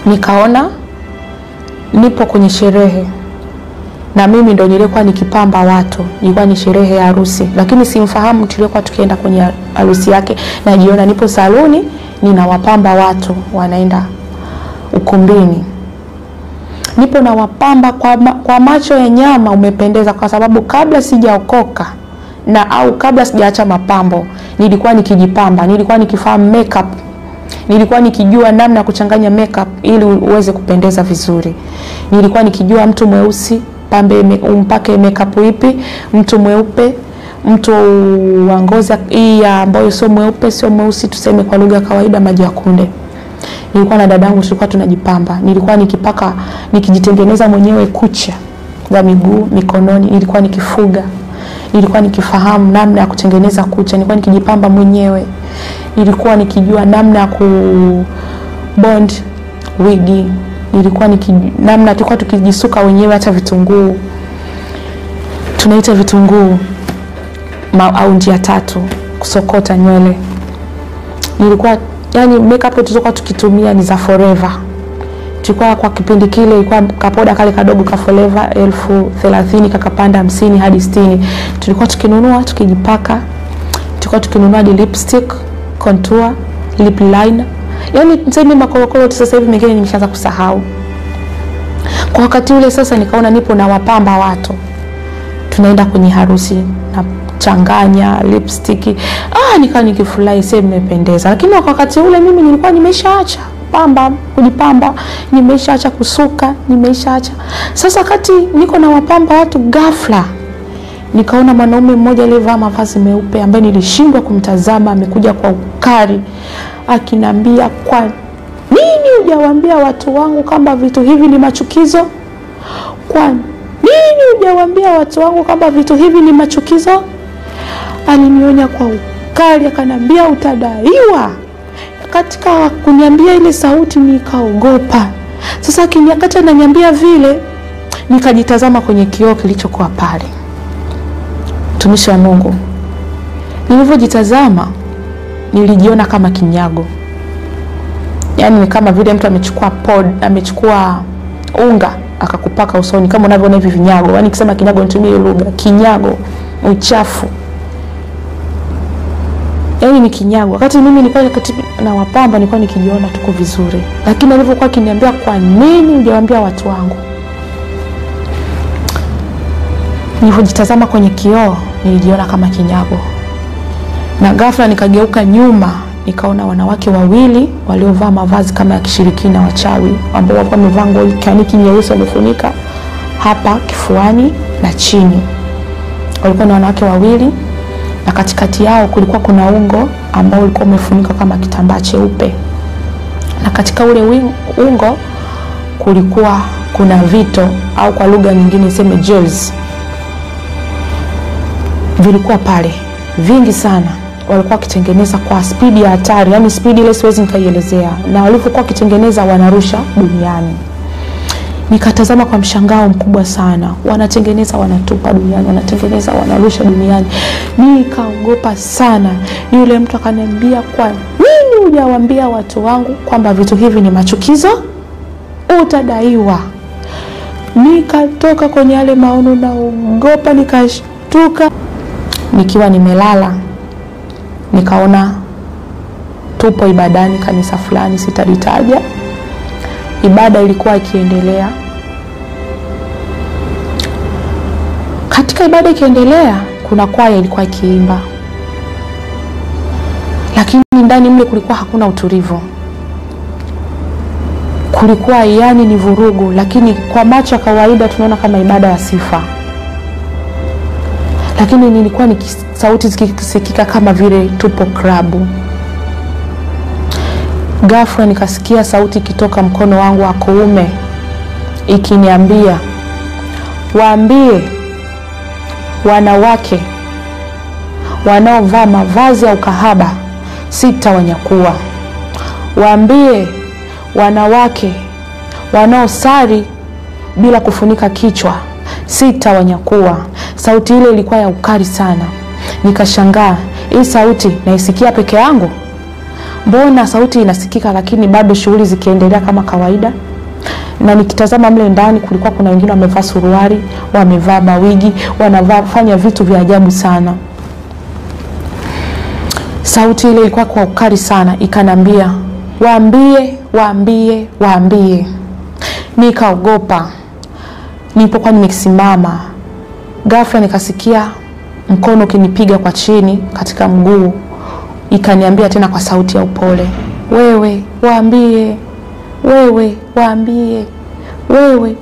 Nikaona nipo kwenye sherehe na mimi ndo nilikuwa nikipamba watu. Ilikuwa ni sherehe ya harusi, lakini simfahamu tulikuwa tukienda kwenye harusi yake. Najiona nipo saluni ninawapamba watu wanaenda ukumbini. Nipo na wapamba kwa macho ya nyama umependeza, kwa sababu kabla sijaokoka au kabla sijaacha mapambo nilikuwa nikijipamba, nilikuwa nikifahamu makeup, nilikuwa nikijua namna ya kuchanganya makeup ili uweze kupendeza vizuri. Nilikuwa nikijua mtu mweusi umpake makeup ipi, mtu mweupe, mtu wa ngozi hii ambayo sio mweupe sio mweusi, tuseme kwa lugha kawaida maji ya kunde. Nilikuwa na dadangu tulikuwa tunajipamba. Nilikuwa nikijitengeneza mwenyewe kucha za miguu, mikononi, nilikuwa nikifuga. Nilikuwa nikifahamu namna ya kutengeneza kucha, nilikuwa nikijipamba mwenyewe. Nilikuwa nikijua namna ya bond wigi. Nilikuwa namna tulikuwa tukijisuka wenyewe hata vitunguu. Tunaita vitunguu au njia tatu kusokota nywele. Nilikuwa yani makeup tulikuwa tukitumia ni za Forever. Tulikuwa kwa kipindi kile ilikuwa kapoda kale kadogo ka Forever 30,000 kakapanda 50 hadi 60. Tulikuwa tukinunua tukijipaka. Tulikuwa tukinunua lipstick, contour, lip liner. Yani niseme makorokoro sasa hivi mengine nimeshaanza kusahau. Kwa wakati ule sasa nikaona nipo na wapamba watu. Tunaenda kwenye harusi na changanya lipstick. Nikawa nikifurahi sasa nimependeza. Lakini kwa wakati ule mimi nilikuwa nimeshaacha kujipamba, nimeshaacha kusuka, nimeshaacha. Sasa wakati niko na wapamba watu, ghafla nikaona mwanaume mmoja aliyevaa mavazi meupe ambaye nilishindwa kumtazama, amekuja kwa ukali akinambia, kwa nini hujawaambia watu wangu kama vitu hivi ni machukizo? Kwa nini hujawaambia watu wangu kama vitu hivi ni machukizo? Alinionya kwa ukali akanambia utadaiwa. Katika kuniambia ile sauti nikaogopa. Sasa akiniakata ananiambia vile, nikajitazama kwenye kioo kilichokuwa pale. Mtumishi wa Mungu, nilivyojitazama nilijiona kama kinyago. Yani ni kama vile mtu amechukua unga akakupaka usoni, kama unavyoona hivi vinyago. Yani nikisema kinyago nitumie lugha, kinyago, uchafu. Yani ni kinyago. Wakati mimi nilikuwa na wapamba nilikuwa nikijiona tuko vizuri. Lakini alivyokuwa akiniambia, kwa nini hujawaambia watu wangu? Nilipojitazama kwenye kioo nilijiona kama kinyago. Na ghafla nikageuka nyuma, nikaona wanawake wawili waliovaa mavazi kama ya kishirikina, wachawi, ambao walikuwa wamevaa nguo kaniki nyeusi wamefunika hapa kifuani na chini. Walikuwa ni wanawake wawili na katikati yao kulikuwa kuna ungo ambao ulikuwa umefunika kama kitambaa cheupe. Na katika ule ungo kulikuwa kuna vito au kwa lugha nyingine niseme jewels. Vilikuwa pale vingi sana. Walikuwa wakitengeneza kwa speed ya hatari, yani speed ile siwezi nikaielezea. Na walipokuwa wakitengeneza wanarusha duniani. Nikatazama kwa mshangao mkubwa sana. Wanatengeneza wanatupa duniani, wanatengeneza wanarusha duniani. Nikaogopa sana. Yule mtu akaniambia, kwa nini hujawaambia watu wangu kwamba vitu hivi ni machukizo? Utadaiwa. Nikatoka kwenye yale maono na ogopa, nikashtuka. Nikiwa nimelala nikaona tupo ibadani kanisa fulani sitalitaja. Ibada ilikuwa ikiendelea. Katika ibada ikiendelea kuna kwaya ilikuwa ikiimba. Lakini ndani mle kulikuwa hakuna utulivu. Kulikuwa yani ni vurugu, lakini kwa macho ya kawaida tunaona kama ibada ya sifa. Lakini nilikuwa ni sauti zikisikika kama vile tupo klabu. Ghafla nikasikia sauti kitoka mkono wangu wa kuume ikiniambia, waambie wanawake wanaovaa mavazi ya ukahaba sitawanyakua. Waambie wanawake wanaosali bila kufunika kichwa sitawanyakua. Sauti ile ilikuwa ya ukali sana. Nikashangaa, hii sauti naisikia peke yangu? mbona sauti inasikika lakini bado shughuli zikiendelea kama kawaida? Na nikitazama mle ndani kulikuwa kuna wengine wamevaa suruali, wamevaa mawigi, wanafanya vitu vya ajabu sana. Sauti ile ilikuwa kwa ukali sana, ikanambia, waambie. Nikaogopa. Nilipokuwa nimesimama, ghafla nikasikia mkono ukinipiga kwa chini katika mguu. Ikaniambia tena kwa sauti ya upole, wewe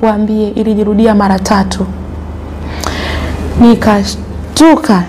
waambie. Ilijirudia mara 3. Nikashtuka.